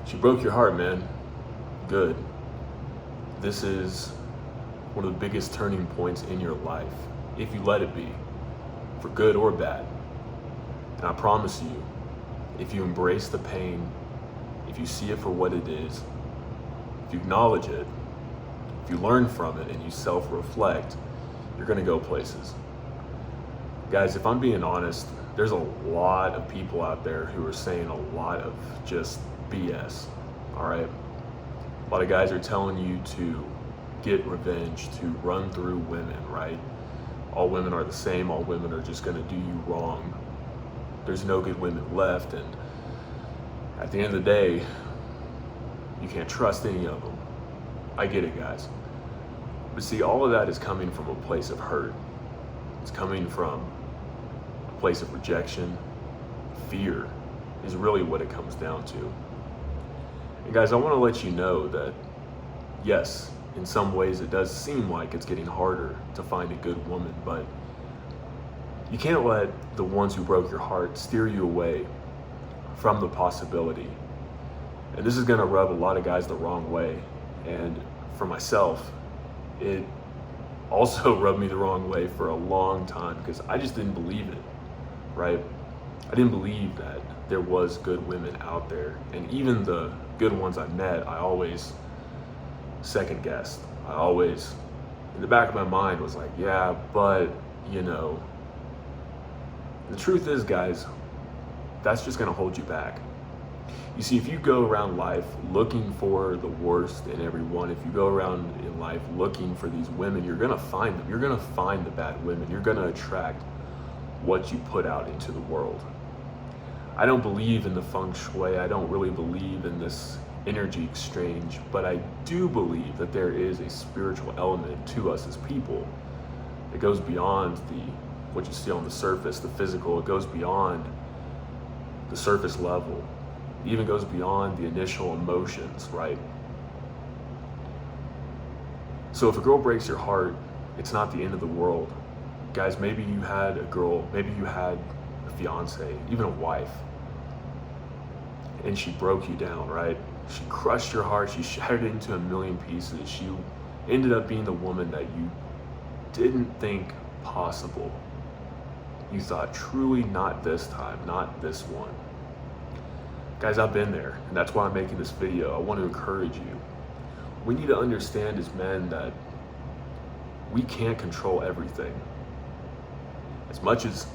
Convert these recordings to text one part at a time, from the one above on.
She broke your heart, man. Good. This is one of the biggest turning points in your life, if you let it be, for good or bad. And I promise you, if you embrace the pain, if you see it for what it is, if you acknowledge it, if you learn from it and you self-reflect, you're gonna go places. Guys, if I'm being honest, there's a lot of people out there who are saying a lot of just BS, all right? A lot of guys are telling you to get revenge, to run through women, right? All women are the same, all women are just gonna do you wrong. There's no good women left, and at the end of the day, you can't trust any of them. I get it, guys. But see, all of that is coming from a place of hurt. It's coming from a place of rejection. Fear is really what it comes down to. And guys, I want to let you know that, yes, in some ways it does seem like it's getting harder to find a good woman, but you can't let the ones who broke your heart steer you away from the possibility. And this is going to rub a lot of guys the wrong way. And for myself, it also rubbed me the wrong way for a long time because I just didn't believe it, right? I didn't believe that there was good women out there. And even the good ones I met, I always second guessed. I always, in the back of my mind, was like, yeah, but, you know, the truth is, guys, that's just gonna hold you back. You see, if you go around life looking for the worst in everyone, if you go around in life looking for these women, you're gonna find them. You're gonna find the bad women. You're gonna attract what you put out into the world. I don't believe in the feng shui. I don't really believe in this energy exchange, but I do believe that there is a spiritual element to us as people. It goes beyond what you see on the surface, the physical. It goes beyond the surface level. It even goes beyond the initial emotions, right? So if a girl breaks your heart, it's not the end of the world. Guys, maybe you had a girl, maybe you had a fiance, even a wife, and she broke you down, right? She crushed your heart, she shattered it into a million pieces. She ended up being the woman that you didn't think possible. You thought, truly not this time, not this one. Guys, I've been there, and that's why I'm making this video. I want to encourage you. We need to understand as men that we can't control everything. As much as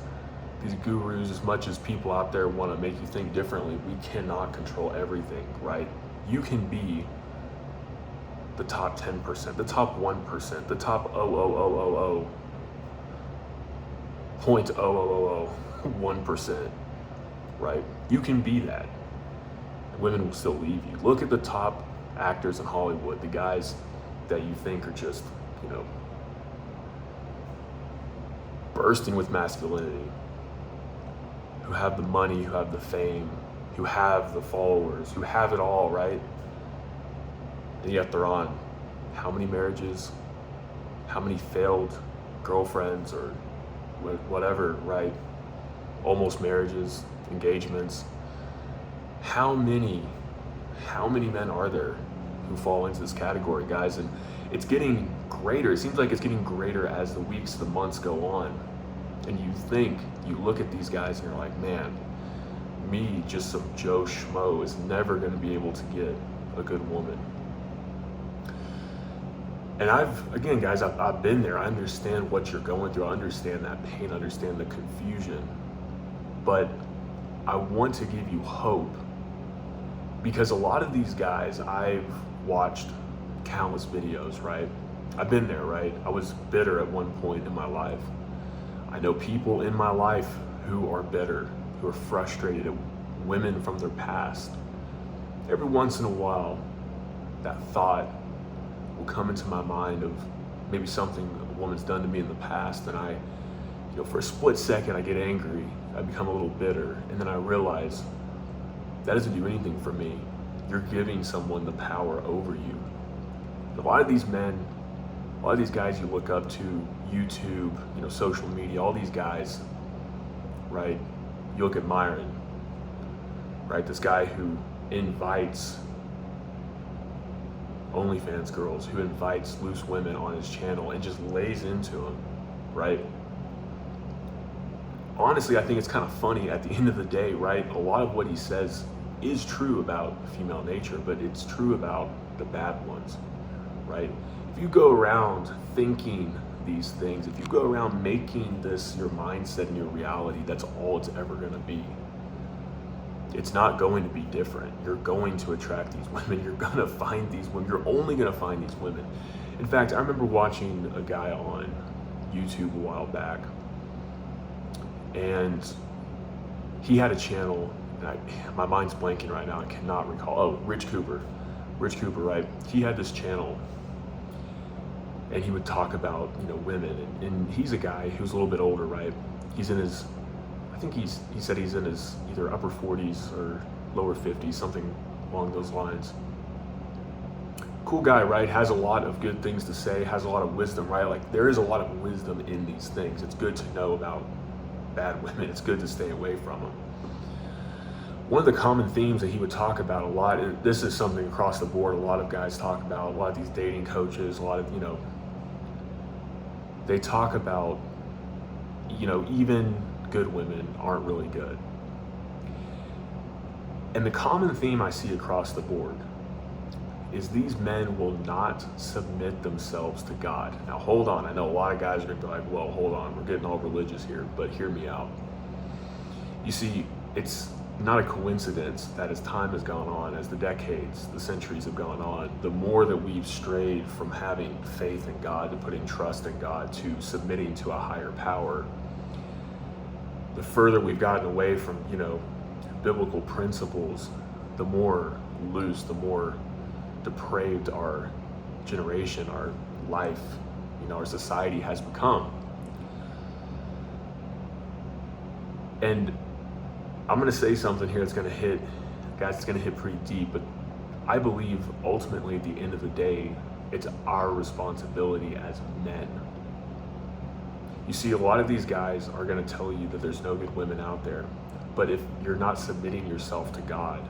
these gurus, as much as people out there want to make you think differently, we cannot control everything, right? You can be the top 10%, the top 1%, the top 0.0001%, right? You can be that. Women will still leave you. Look at the top actors in Hollywood, the guys that you think are just, you know, bursting with masculinity, who have the money, who have the fame, who have the followers, who have it all, right? And yet they're on how many marriages, how many failed girlfriends or whatever, right? Almost marriages, engagements. How many men are there who fall into this category, guys? And it's getting greater. It seems like it's getting greater as the weeks, the months go on. And you look at these guys and you're like, man, me, just some Joe Schmo, is never gonna be able to get a good woman. And again, guys, I've been there. I understand what you're going through. I understand that pain, I understand the confusion. But I want to give you hope, because a lot of these guys, I've watched countless videos, right? I've been there, right? I was bitter at one point in my life. I know people in my life who are bitter, who are frustrated at women from their past. Every once in a while, that thought will come into my mind of maybe something a woman's done to me in the past, and for a split second, I get angry, I become a little bitter, and then I realize that doesn't do anything for me. You're giving someone the power over you. A lot of these men, a lot of these guys you look up to, YouTube, social media, all these guys, right? You look at Myron, right? This guy who invites OnlyFans girls, who invites loose women on his channel and just lays into them, right? Honestly, I think it's kind of funny at the end of the day, right? A lot of what he says is true about female nature, but it's true about the bad ones, right? If you go around thinking these things, if you go around making this your mindset and your reality, that's all it's ever going to be. It's not going to be different. You're going to attract these women. You're going to find these women. You're only going to find these women. In fact, I remember watching a guy on YouTube a while back, and he had a channel, and my mind's blanking right now. I cannot recall. Oh, Rich Cooper, right? He had this channel, and he would talk about, women, and he's a guy who's a little bit older, right? He's in his, I think he said he's in his either upper 40s or lower 50s, something along those lines. Cool guy, right? Has a lot of good things to say, has a lot of wisdom, right? Like, there is a lot of wisdom in these things. It's good to know about bad women. It's good to stay away from them. One of the common themes that he would talk about a lot, and this is something across the board a lot of guys talk about, a lot of these dating coaches, a lot of, they talk about, even good women aren't really good. And the common theme I see across the board is these men will not submit themselves to God. Now, hold on. I know a lot of guys are going to be like, well, hold on. We're getting all religious here, but hear me out. You see, it's not a coincidence that as time has gone on, as the decades, the centuries have gone on, the more that we've strayed from having faith in God, to putting trust in God, to submitting to a higher power, the further we've gotten away from, biblical principles, the more loose, the more depraved our generation, our life, our society has become. And I'm going to say something here that's going to hit, guys, it's going to hit pretty deep, but I believe ultimately at the end of the day, it's our responsibility as men. You see, a lot of these guys are going to tell you that there's no good women out there, but if you're not submitting yourself to God,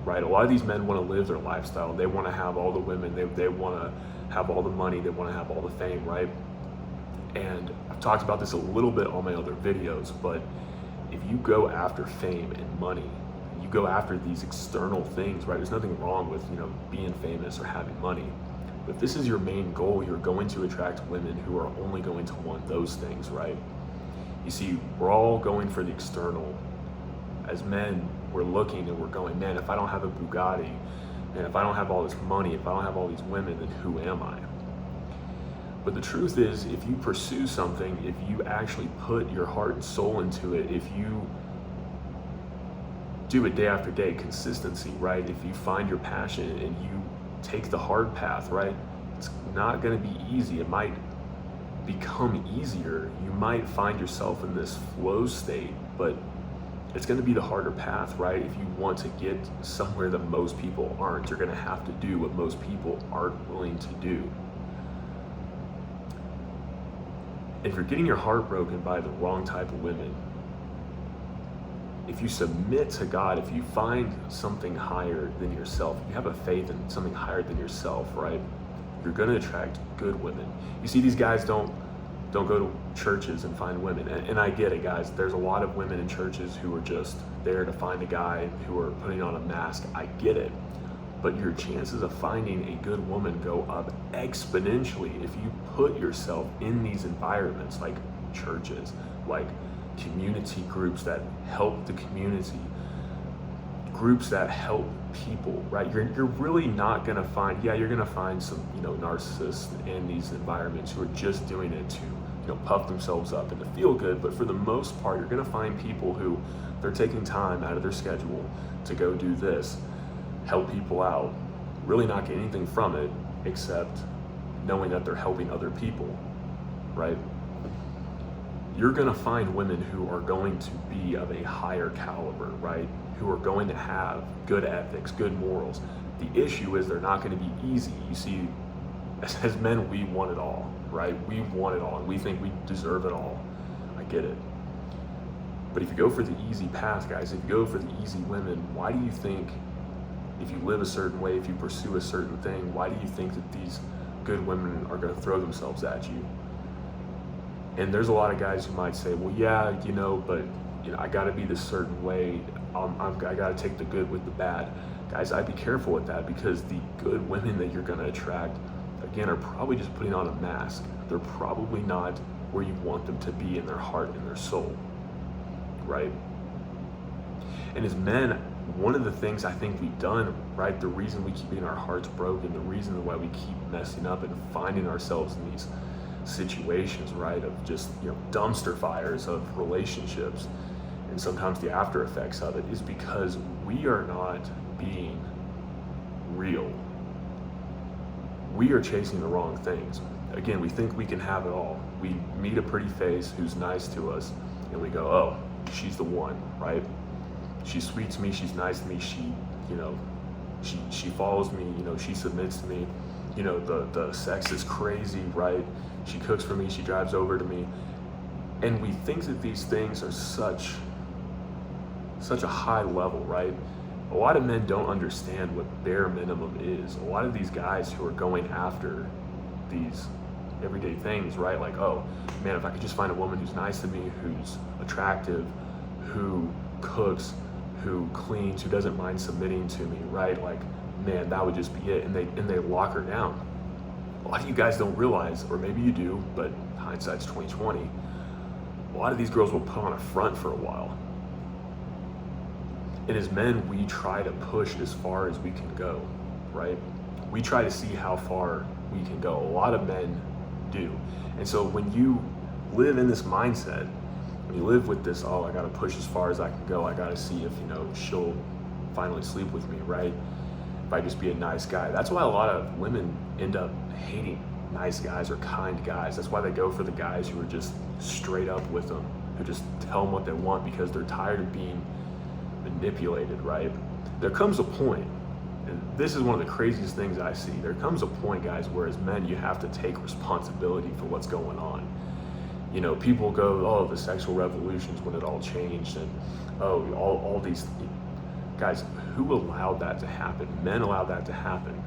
right? A lot of these men want to live their lifestyle. They want to have all the women. They want to have all the money. They want to have all the fame, right? And I've talked about this a little bit on my other videos, but if you go after fame and money, you go after these external things, right? There's nothing wrong with, being famous or having money. But if this is your main goal, you're going to attract women who are only going to want those things, right? You see, we're all going for the external. As men, we're looking and we're going, man, if I don't have a Bugatti, and if I don't have all this money, if I don't have all these women, then who am I? But the truth is, if you pursue something, if you actually put your heart and soul into it, if you do it day after day, consistency, right? If you find your passion and you take the hard path, right? It's not going to be easy. It might become easier. You might find yourself in this flow state, but it's going to be the harder path, right? If you want to get somewhere that most people aren't, you're going to have to do what most people aren't willing to do. If you're getting your heart broken by the wrong type of women, if you submit to God, if you find something higher than yourself, if you have a faith in something higher than yourself, right, you're going to attract good women. You see, these guys don't go to churches and find women. And I get it, guys. There's a lot of women in churches who are just there to find a guy, who are putting on a mask. I get it. But your chances of finding a good woman go up exponentially if you put yourself in these environments, like churches, like community groups that help the community, groups that help people, right? You're really not gonna find, you're gonna find some, narcissists in these environments who are just doing it to, puff themselves up and to feel good. But for the most part, you're gonna find people who they're taking time out of their schedule to go do this, help people out, really not get anything from it except knowing that they're helping other people, right? You're gonna find women who are going to be of a higher caliber, right? Who are going to have good ethics, good morals. The issue is they're not gonna be easy. You see, as men, we want it all, right? We want it all, and we think we deserve it all. I get it. But if you go for the easy path, guys, if you go for the easy women, why do you think if you live a certain way, if you pursue a certain thing, why do you think that these good women are going to throw themselves at you? And there's a lot of guys who might say, well, yeah, but I got to be this certain way. I got to take the good with the bad. Guys, I'd be careful with that, because the good women that you're going to attract, again, are probably just putting on a mask. They're probably not where you want them to be in their heart and their soul, right? And as men, one of the things I think we've done, right, the reason we keep getting our hearts broken, the reason why we keep messing up and finding ourselves in these situations, right, of just, dumpster fires of relationships, and sometimes the after effects of it, is because we are not being real. We are chasing the wrong things. Again, we think we can have it all. We meet a pretty face who's nice to us, and we go, oh, she's the one, right? She's sweet to me, she's nice to me, she follows me, she submits to me, the sex is crazy, right? She cooks for me, she drives over to me. And we think that these things are such a high level, right? A lot of men don't understand what bare minimum is. A lot of these guys who are going after these everyday things, right? Like, oh man, if I could just find a woman who's nice to me, who's attractive, who cooks, who cleans, who doesn't mind submitting to me, right? Like, man, that would just be it. And they lock her down. A lot of you guys don't realize, or maybe you do, but hindsight's 2020. A lot of these girls will put on a front for a while. And as men, we try to push as far as we can go, right? We try to see how far we can go. A lot of men do. And so when you live in this mindset, when you live with this, oh, I gotta push as far as I can go, I gotta see if, she'll finally sleep with me, right? If I just be a nice guy. That's why a lot of women end up hating nice guys or kind guys. That's why they go for the guys who are just straight up with them, who just tell them what they want, because they're tired of being manipulated, right? There comes a point, and this is one of the craziest things I see, there comes a point, guys, where as men, you have to take responsibility for what's going on. People go, oh, the sexual revolution's when it all changed, and oh, all these guys, who allowed that to happen? Men allowed that to happen.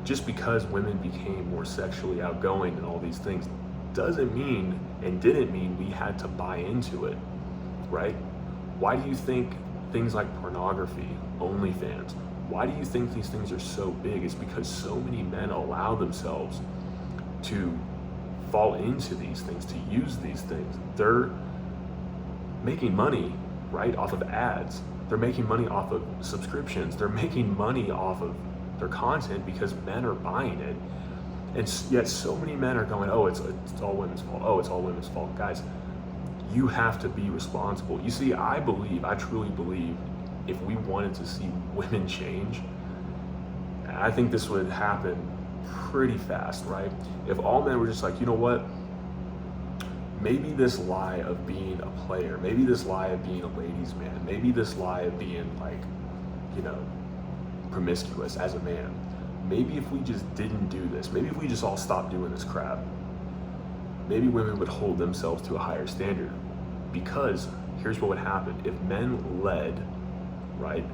Just because women became more sexually outgoing and all these things doesn't mean, and didn't mean, we had to buy into it, right? Why do you think things like pornography, OnlyFans, why do you think these things are so big? It's because so many men allow themselves to fall into these things, to use these things. They're making money, right, off of ads. They're making money off of subscriptions. They're making money off of their content because men are buying it. And yet so many men are going, oh, it's all women's fault. Oh, it's all women's fault. Guys, you have to be responsible. You see, I truly believe, if we wanted to see women change, I think this would happen pretty fast, right? If all men were just like, you know what? Maybe this lie of being a player, maybe this lie of being a ladies' man, maybe this lie of being like, promiscuous as a man, maybe if we just didn't do this, maybe if we just all stopped doing this crap, maybe women would hold themselves to a higher standard. Because here's what would happen. If men led, right,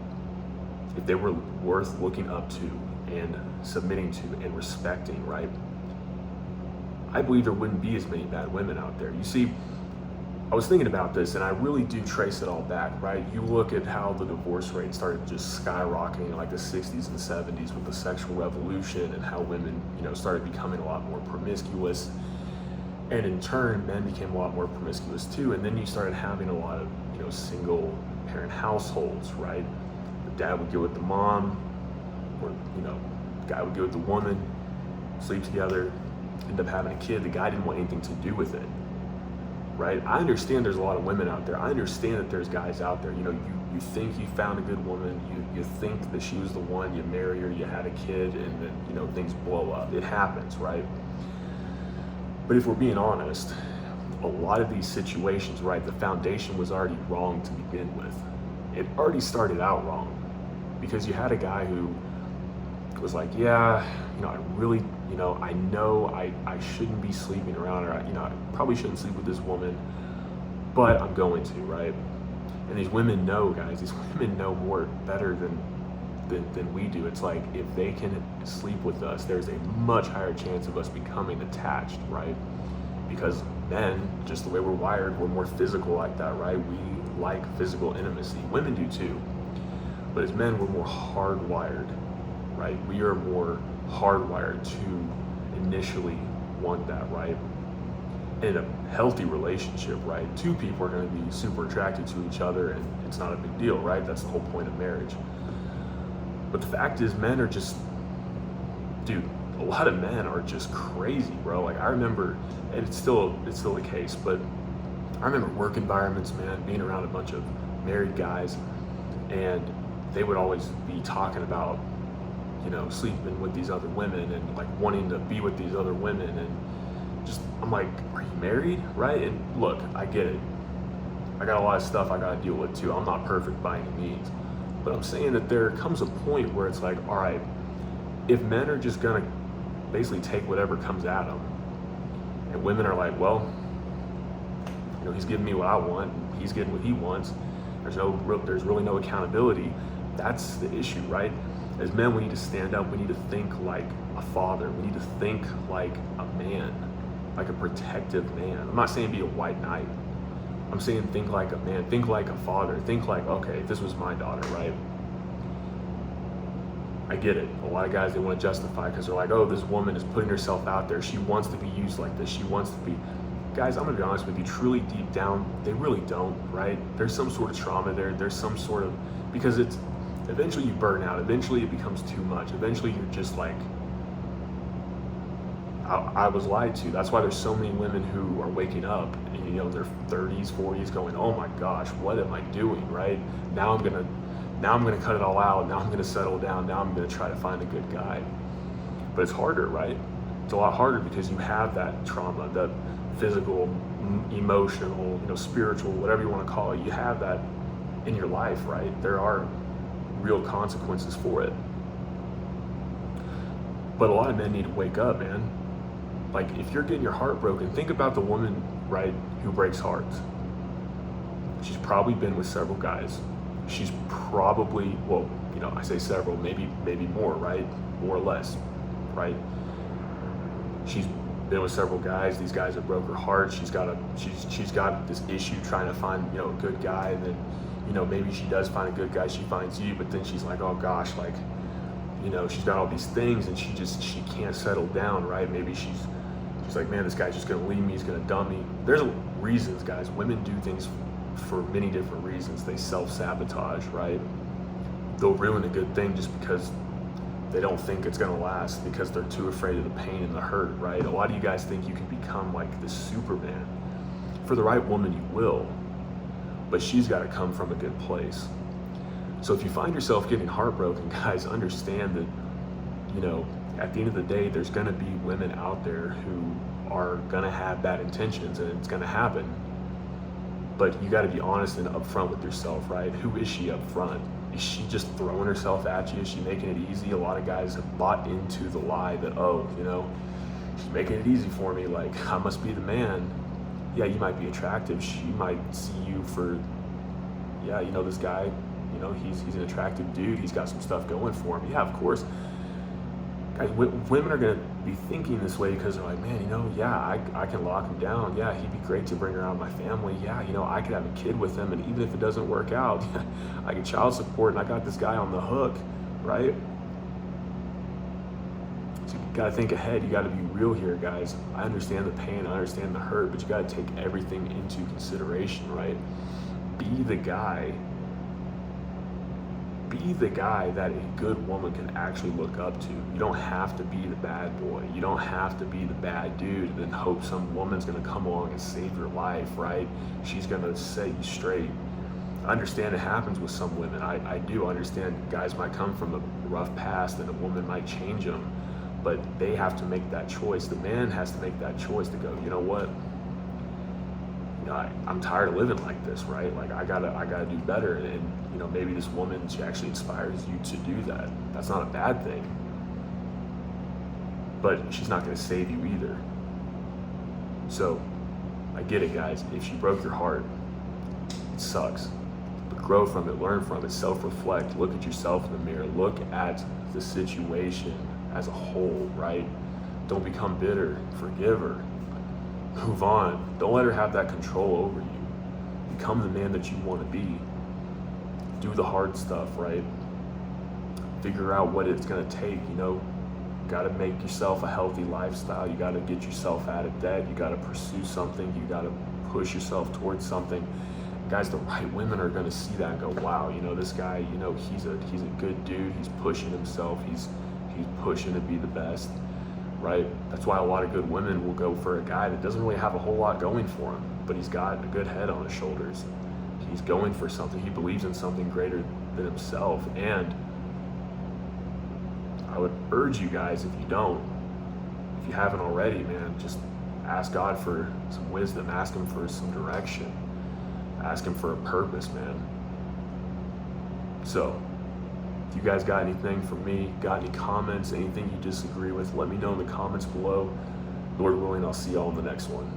if they were worth looking up to and submitting to and respecting, right, I believe there wouldn't be as many bad women out there. You see, I was thinking about this, and I really do trace it all back, right? You look at how the divorce rate started just skyrocketing in like the 60s and 70s with the sexual revolution, and how women, started becoming a lot more promiscuous. And in turn, men became a lot more promiscuous too. And then you started having a lot of, single parent households, right? The dad would get with the mom, or, the guy would get with the woman, sleep together, end up having a kid. The guy didn't want anything to do with it, right? I understand there's a lot of women out there. I understand that there's guys out there, you think you found a good woman, you think that she was the one, you marry her, you had a kid, and then, things blow up. It happens, right? But if we're being honest, a lot of these situations, right, the foundation was already wrong to begin with. It already started out wrong, because you had a guy who was like, yeah, I really, I know I shouldn't be sleeping around, or, I probably shouldn't sleep with this woman, but I'm going to, right? And these women know, guys, these women know better than than we do. It's like if they can sleep with us, there's a much higher chance of us becoming attached, right? Because men, just the way we're wired, we're more physical like that, right? We like physical intimacy. Women do too. But as men, we're more hardwired, right? We are more hardwired to initially want that, right? In a healthy relationship, right? Two people are going to be super attracted to each other and it's not a big deal, right? That's the whole point of marriage. But the fact is, men are just, dude, a lot of men are just crazy, bro. Like I remember, and it's still the case, but I remember work environments, man, being around a bunch of married guys, and they would always be talking about, you know, sleeping with these other women and like wanting to be with these other women, and just, I'm like, are you married, right? And look, I get it. I got a lot of stuff I got to deal with too. I'm not perfect by any means, but I'm saying that there comes a point where it's like, all right, if men are just gonna basically take whatever comes at them, and women are like, well, you know, he's giving me what I want, he's getting what he wants. There's really no accountability. That's the issue, right? As men, we need to stand up. We need to think like a father. We need to think like a man, like a protective man. I'm not saying be a white knight. I'm saying think like a man, think like a father, think like, okay, if this was my daughter, right? I get it. A lot of guys, they want to justify because they're like, oh, this woman is putting herself out there. She wants to be used like this. She wants to be. Guys, I'm gonna be honest with you, truly deep down, they really don't, right? There's some sort of trauma there. There's some sort of, because it's, eventually you burn out. Eventually it becomes too much. Eventually you're just like, I was lied to. That's why there's so many women who are waking up, you know, in their 30s, 40s, going, oh my gosh, what am I doing, right? Now I'm gonna cut it all out. Now I'm gonna settle down. Now I'm gonna try to find a good guy. But it's harder, right? It's a lot harder because you have that trauma, that physical, emotional, you know, spiritual, whatever you want to call it. You have that in your life, right? There are real consequences for it. But a lot of men need to wake up, man. Like if you're getting your heart broken, think about the woman, right, who breaks hearts. She's probably been with several guys. She's probably, well, you know, I say several, maybe more, right? More or less, right? She's been with several guys. These guys have broke her heart. She's got this issue trying to find, you know, a good guy, and then, you know, maybe she does find a good guy, she finds you, but then she's like, oh gosh, like, you know, she's got all these things and she can't settle down, right? Maybe she's like, man, this guy's just gonna leave me, he's gonna dump me. There's reasons, guys. Women do things for many different reasons. They self-sabotage, right? They'll ruin a good thing just because they don't think it's gonna last, because they're too afraid of the pain and the hurt, right? A lot of you guys think you can become like this Superman. For the right woman, you will, but she's gotta come from a good place. So if you find yourself getting heartbroken, guys, understand that, you know, at the end of the day, there's gonna be women out there who are gonna have bad intentions, and it's gonna happen. But you gotta be honest and upfront with yourself, right? Who is she up front? Is she just throwing herself at you? Is she making it easy? A lot of guys have bought into the lie that, oh, you know, she's making it easy for me, like I must be the man. Yeah, you might be attractive. She might see you for, yeah, you know, this guy, you know, he's an attractive dude. He's got some stuff going for him. Yeah, of course. Guys, women are gonna be thinking this way because they're like, man, you know, yeah, I can lock him down. Yeah, he'd be great to bring around my family. Yeah, you know, I could have a kid with him, and even if it doesn't work out, I get child support, and I got this guy on the hook, right? So you gotta think ahead. You gotta be real here, guys. I understand the pain, I understand the hurt, but you gotta take everything into consideration, right? Be the guy that a good woman can actually look up to. You don't have to be the bad boy. You don't have to be the bad dude and then hope some woman's gonna come along and save your life, right? She's gonna set you straight. I understand it happens with some women. I do understand guys might come from a rough past and a woman might change them, but they have to make that choice. The man has to make that choice to go, you know what? You know, I'm tired of living like this, right? Like I gotta do better. And you know, maybe this woman, she actually inspires you to do that. That's not a bad thing. But she's not gonna save you either. So I get it, guys. If she broke your heart, it sucks. But grow from it, learn from it, self-reflect, look at yourself in the mirror, look at the situation as a whole, right? Don't become bitter, forgive her, move on. Don't let her have that control over you. Become the man that you want to be. Do the hard stuff, right? Figure out what it's going to take, you know. Got to make yourself a healthy lifestyle. You got to get yourself out of debt. You got to pursue something. You got to push yourself towards something. Guys, the right women are going to see that and go, wow, you know, this guy, you know, he's a good dude. He's pushing himself. He's pushing to be the best, right? That's why a lot of good women will go for a guy that doesn't really have a whole lot going for him, but he's got a good head on his shoulders. He's going for something. He believes in something greater than himself. And I would urge you guys, if you haven't already, man, just ask God for some wisdom. Ask him for some direction. Ask him for a purpose, man. So, if you guys got anything from me, got any comments, anything you disagree with, let me know in the comments below. Lord willing, I'll see y'all in the next one.